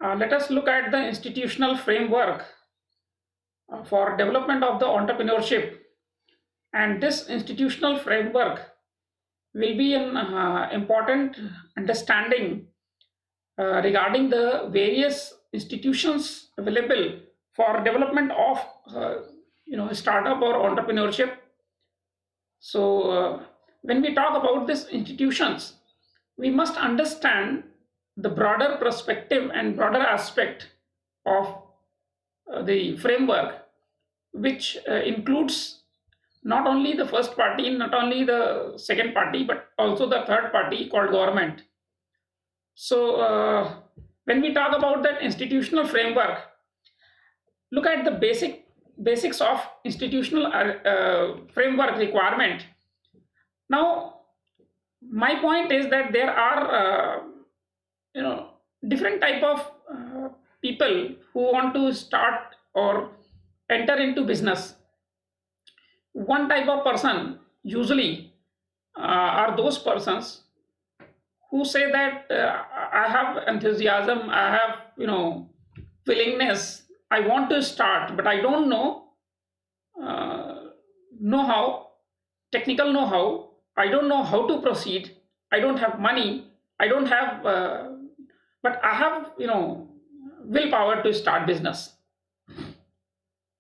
Let us look at the institutional framework for development of the entrepreneurship. And this institutional framework will be an important understanding regarding the various institutions available for development of startup or entrepreneurship. So when we talk about these institutions, we must understand the broader perspective and broader aspect of the framework, which includes not only the first party, not only the second party, but also the third party called government. So when we talk about that institutional framework, look at the basics of institutional framework requirement. Now, my point is that there are different type of people who want to start or enter into business. One type of person usually are those persons who say that I have enthusiasm, I have willingness, I want to start, but I don't know how, technical know how. I don't know how to proceed. I don't have money. I don't have, but I have willpower to start business.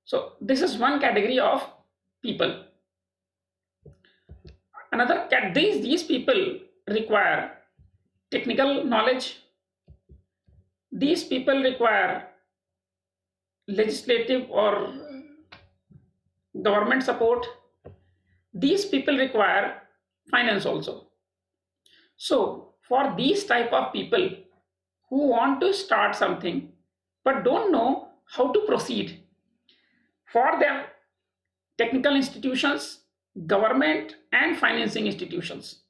So this is one category of people. Another cat these people require technical knowledge. These people require legislative or government support. These people require finance also. So for these type of people who want to start something but don't know how to proceed, for them technical institutions, government and financing institutions,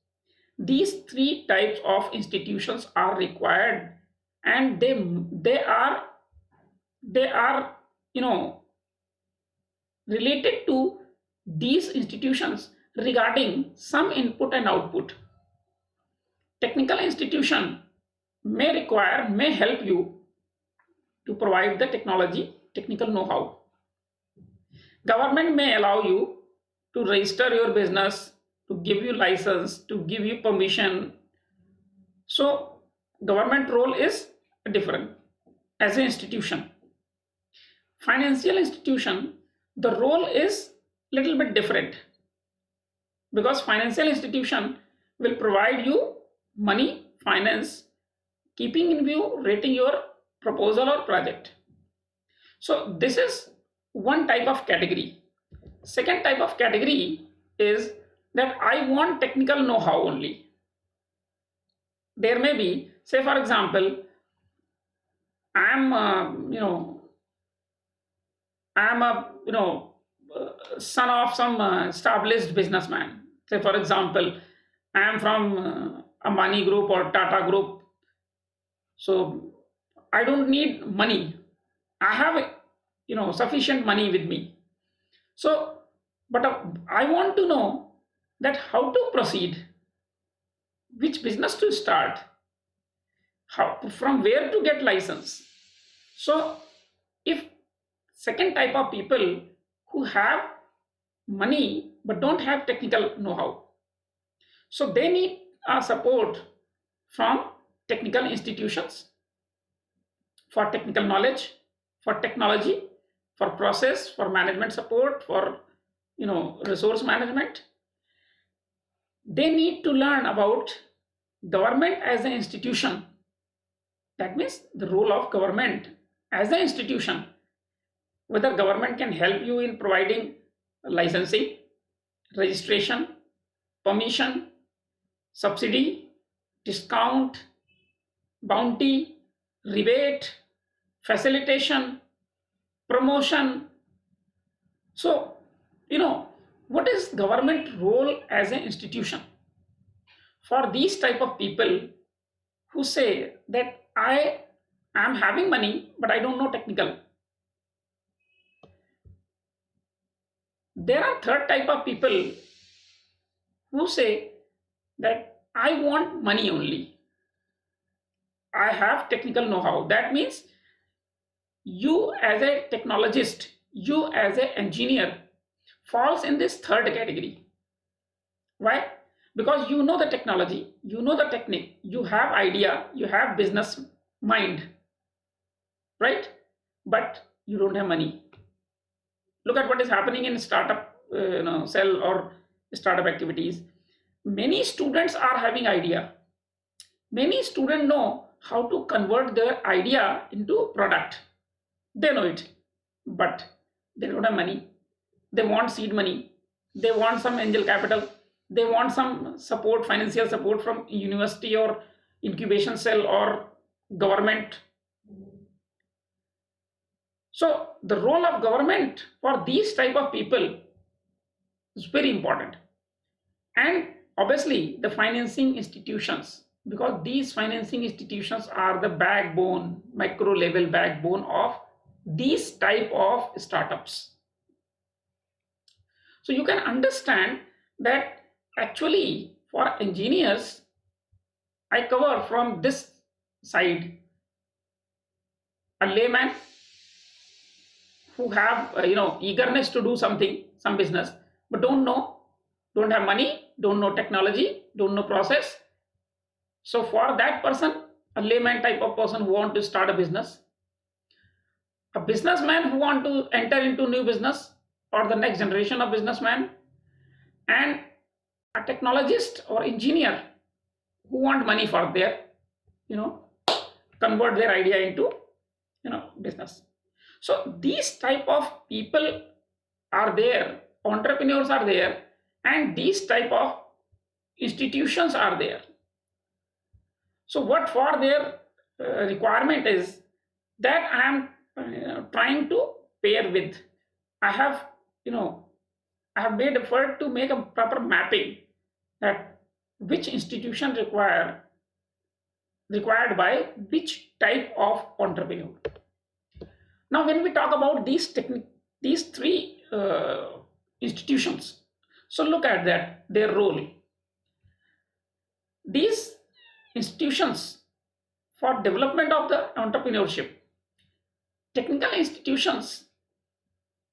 these three types of institutions are required, and they are related to these institutions regarding some input and output. Technical institution may help you to provide the technology, technical know-how. Government may allow you to register your business, to give you license, to give you permission. So government role is different as an institution. Financial institution, the role is little bit different, because financial institution will provide you money, finance, keeping in view rating your proposal or project. So this is one type of category. Second type of category is that I want technical know-how only. There may be, say for example, I am I am a son of some established businessman. Say for example, I am from Ambani Group or Tata Group. So I don't need money. I have sufficient money with me. So, but I want to know that how to proceed, which business to start, how, from where to get license. So if second type of people who have money but don't have technical know-how, so they need support from technical institutions for technical knowledge, for technology, for process, for management support, for resource management. They need to learn about government as an institution. That means the role of government as an institution, whether government can help you in providing licensing, registration, permission, subsidy, discount, bounty, rebate, facilitation, promotion. So what is government role as an institution? For these type of people who say that I am having money but I don't know technical, there are third type of people who say that I want money only. I have technical know-how. That means you as a technologist, you as an engineer falls in this third category. Why? Because you know the technology, you know the technique, you have idea, you have business mind, right? But you don't have money. Look at what is happening in startup, cell or startup activities. Many students are having idea. Many students know how to convert their idea into product. They know it, but they don't have money. They want seed money. They want some angel capital. They want some support, financial support from university or incubation cell or government. So the role of government for these type of people is very important. And obviously the financing institutions, because these financing institutions are the backbone, micro level backbone of these type of startups. So you can understand that actually for engineers, I cover from this side a layman who have eagerness to do something, some business, but don't know, don't have money, don't know technology, don't know process. So for that person, a layman type of person who want to start a business, a businessman who want to enter into new business, or the next generation of businessman, and a technologist or engineer who want money for their you know convert their idea into business. So these type of people are there, entrepreneurs are there, and these type of institutions are there. So what for their requirement is that I am trying to pair with. I have you know I have made effort to make a proper mapping that which institution required by which type of entrepreneur. Now, when we talk about these three institutions, so look at that their role. These institutions for development of the entrepreneurship, technical institutions,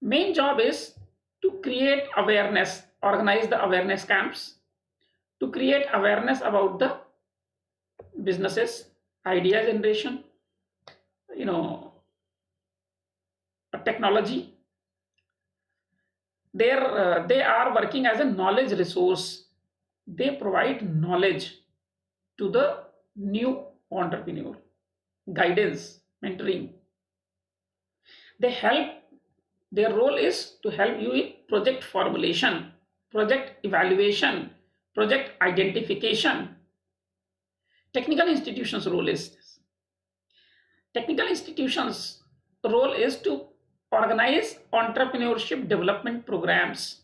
main job is to create awareness, organize the awareness camps, to create awareness about the businesses, idea generation, you know, technology. They are working as a knowledge resource. They provide knowledge to the new entrepreneur, guidance, mentoring. They help. Their role is to help you in project formulation, project evaluation, project identification. Technical institutions role is this. Technical institutions role is to organize entrepreneurship development programs.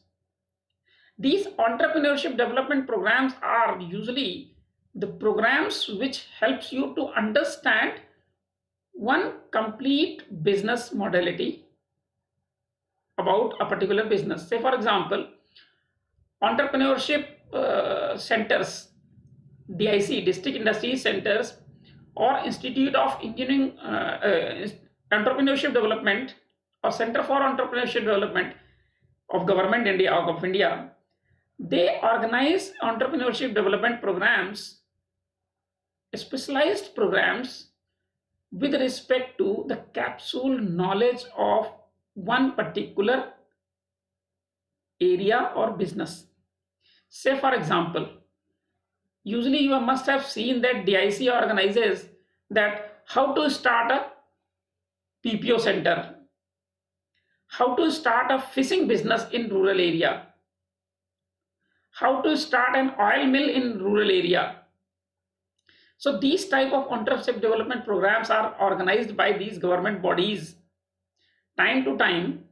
These entrepreneurship development programs are usually the programs which helps you to understand one complete business modality about a particular business. Say for example, entrepreneurship centers, DIC, district industry centers, or Institute of Engineering Entrepreneurship Development, or Center for Entrepreneurship Development of Government India, of India. They organize entrepreneurship development programs, specialized programs with respect to the capsule knowledge of one particular area or business. Say for example, usually you must have seen that DIC organizes that how to start a PPO center, how to start a fishing business in rural area, how to start an oil mill in rural area. So these type of entrepreneurship development programs are organized by these government bodies time to time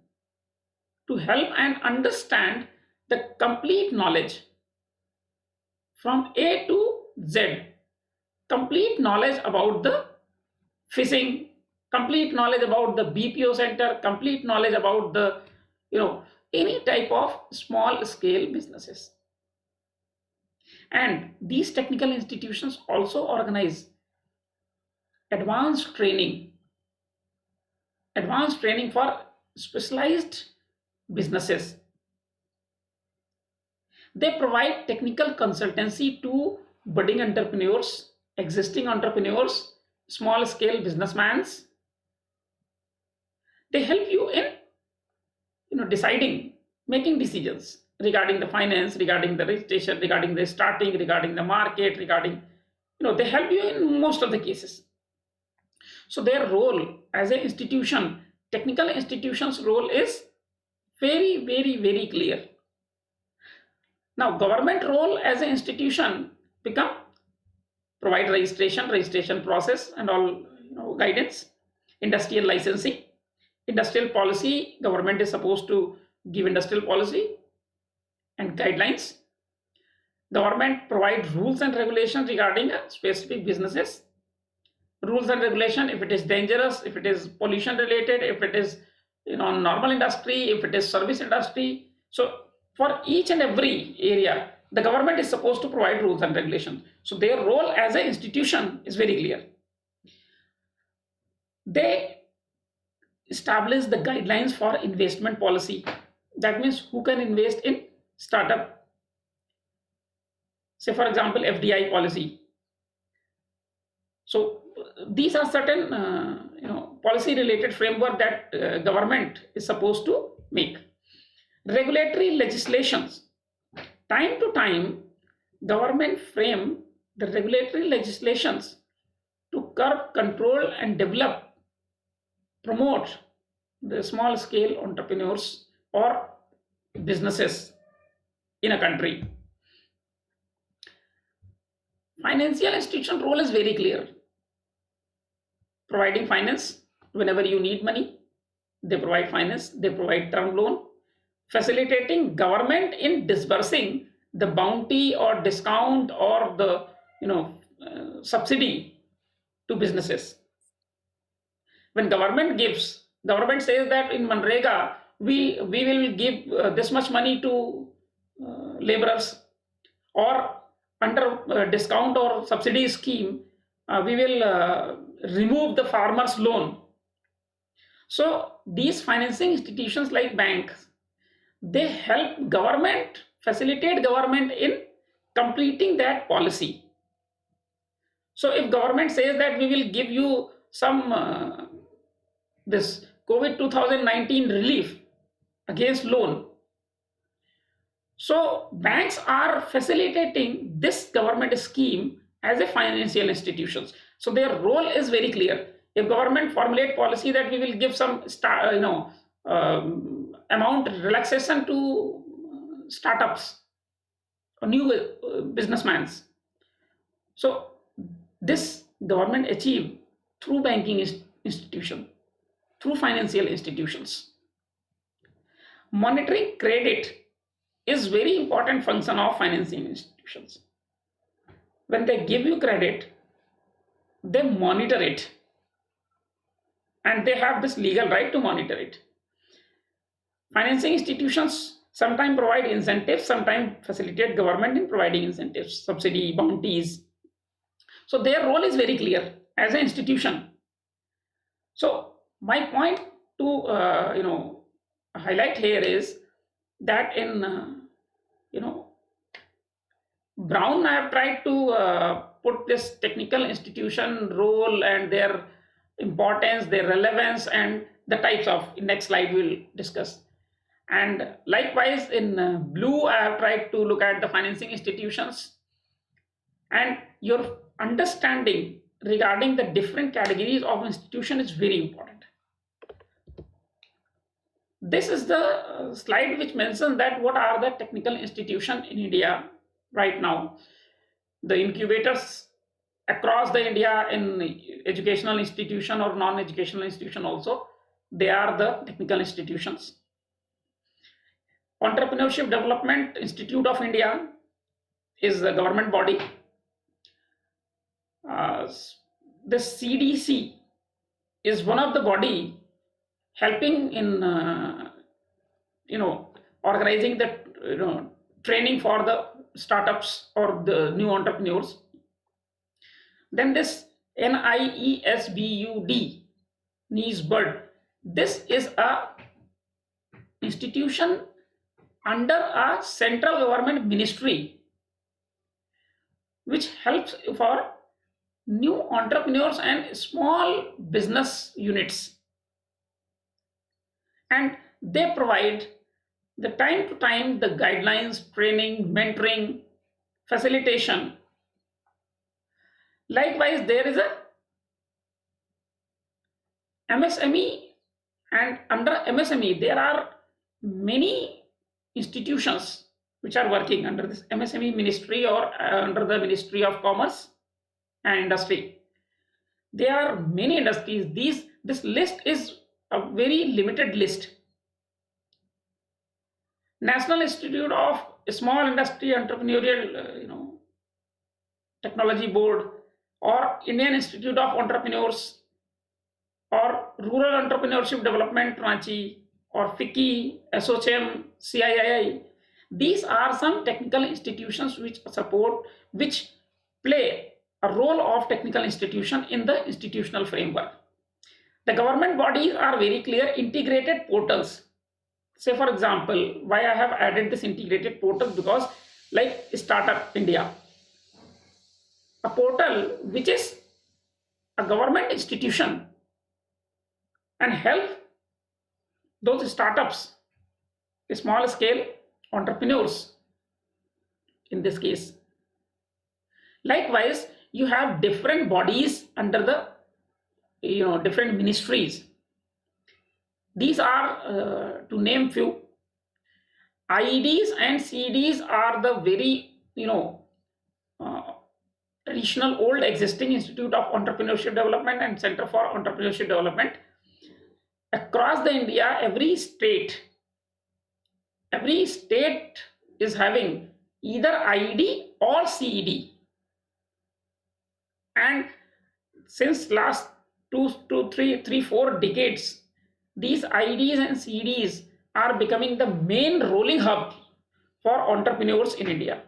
to help and understand the complete knowledge from A to Z, complete knowledge about the fishing, complete knowledge about the BPO center, complete knowledge about the any type of small scale businesses. And these technical institutions also organize advanced training, advanced training for specialized businesses. They provide technical consultancy to budding entrepreneurs, existing entrepreneurs, small scale businessmen. They help you in deciding, making decisions regarding the finance, regarding the registration, regarding the starting, regarding the market, regarding they help you in most of the cases. So their role as an institution, technical institutions role is very, very, very clear. Now government role as an institution become provide registration process and all guidance, industrial licensing, industrial policy. Government is supposed to give industrial policy and guidelines. Government provide rules and regulations regarding specific businesses. Rules and regulation, if it is dangerous, if it is pollution related, if it is normal industry, if it is service industry. So for each and every area, the government is supposed to provide rules and regulations. So their role as an institution is very clear. They establish the guidelines for investment policy. That means who can invest in startup. Say for example, FDI policy. So these are certain policy related framework that government is supposed to make. Regulatory legislations. Time to time, government frame the regulatory legislations to curb, control, and develop, promote the small scale entrepreneurs or businesses in a country. Financial institution role is very clear. Providing finance whenever you need money, they provide finance, they provide term loan, facilitating government in disbursing the bounty or discount or the subsidy to businesses. When government says that in Manrega we will give this much money to laborers, or under discount or subsidy scheme we will remove the farmers loan. So these financing institutions like banks, they help government, facilitate government in completing that policy. So if government says that we will give you some this COVID 2019 relief against loan, so banks are facilitating this government scheme as a financial institutions. So their role is very clear. If government formulate policy that we will give some amount relaxation to startups or new businessmen, so this government achieve through banking institution, through financial institutions. Monitoring credit is very important function of financing institutions. When they give you credit, they monitor it, and they have this legal right to monitor it. Financing institutions sometimes provide incentives, sometimes facilitate government in providing incentives, subsidy, bounties. So their role is very clear as an institution. So my point to highlight here is that in Brown, I have tried to put this technical institution role and their importance, their relevance, and the types of. In next slide we'll discuss. And likewise in blue, I have tried to look at the financing institutions, and your understanding regarding the different categories of institution is very important. This is the slide which mentions that what are the technical institutions in India right now. The incubators across the India in educational institution or non-educational institution also, they are the technical institutions. Entrepreneurship Development Institute of India is a government body. The CDC is one of the body helping in organizing the training for the startups or the new entrepreneurs. Then this NIESBUD, NIESBUD. This is a institution under a central government ministry which helps for new entrepreneurs and small business units, and they provide the time to time the guidelines, training, mentoring, facilitation. Likewise, there is a MSME, and under MSME there are many institutions which are working under this MSME ministry, or under the Ministry of Commerce and Industry. There are many industries. This list is a very limited list. National Institute of Small Industry Entrepreneurial Technology Board, or Indian Institute of Entrepreneurs, or Rural Entrepreneurship Development Ranchi, or FICCI, SOCHM, CIII. These are some technical institutions which play a role of technical institution in the institutional framework. The government bodies are very clear integrated portals. Say for example, why I have added this integrated portal, because like Startup India, a portal which is a government institution and help those startups, small scale entrepreneurs in this case. Likewise, you have different bodies under the different ministries. These are to name few. IEDs and CEDs are the very uh, traditional old existing Institute of Entrepreneurship Development and Center for Entrepreneurship Development. Across the India, every state is having either IED or CED, and since last 4 decades, these IEDs and CEDs are becoming the main rolling hub for entrepreneurs in India.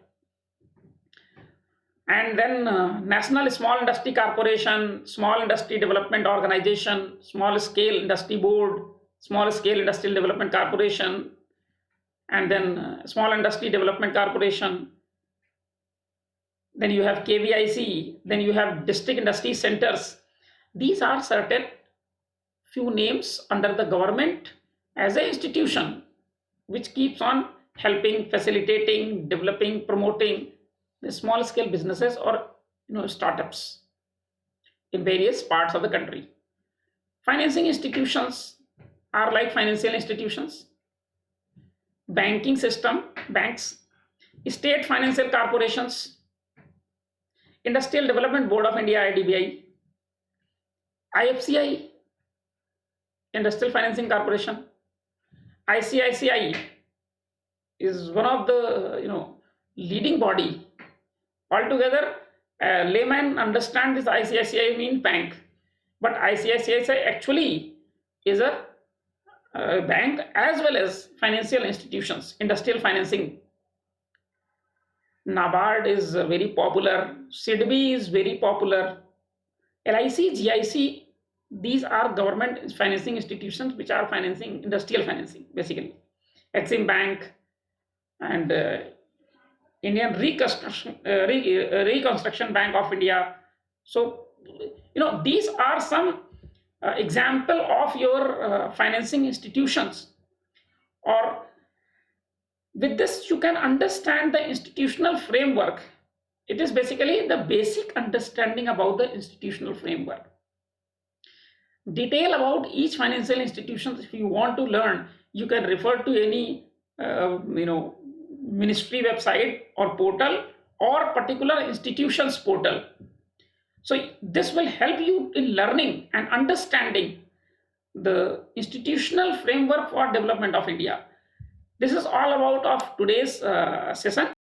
And then National Small Industry Corporation, Small Industry Development Organization, Small Scale Industry Board, Small Scale Industrial Development Corporation, and then Small Industry Development Corporation. Then you have KVIC, then you have District Industry Centers. These are certain few names under the government as an institution which keeps on helping, facilitating, developing, promoting the small scale businesses or startups in various parts of the country. Financing institutions are like financial institutions, banking system, banks, state financial corporations, Industrial Development Board of India, IDBI, IFCI, Industrial Financing Corporation, ICICI is one of the leading body. Altogether, layman understand this ICICI means bank, but ICICI actually is a bank as well as financial institutions, industrial financing. NABARD is very popular, SIDBI is very popular, LIC, GIC, these are government financing institutions which are financing industrial financing basically. Exim Bank and Indian Reconstruction Bank of India. So, these are some example of your financing institutions, or with this you can understand the institutional framework. It is basically the basic understanding about the institutional framework. Detail about each financial institution, if you want to learn, you can refer to any ministry website or portal or particular institutions portal. So this will help you in learning and understanding the institutional framework for development of India. This is all about of today's session.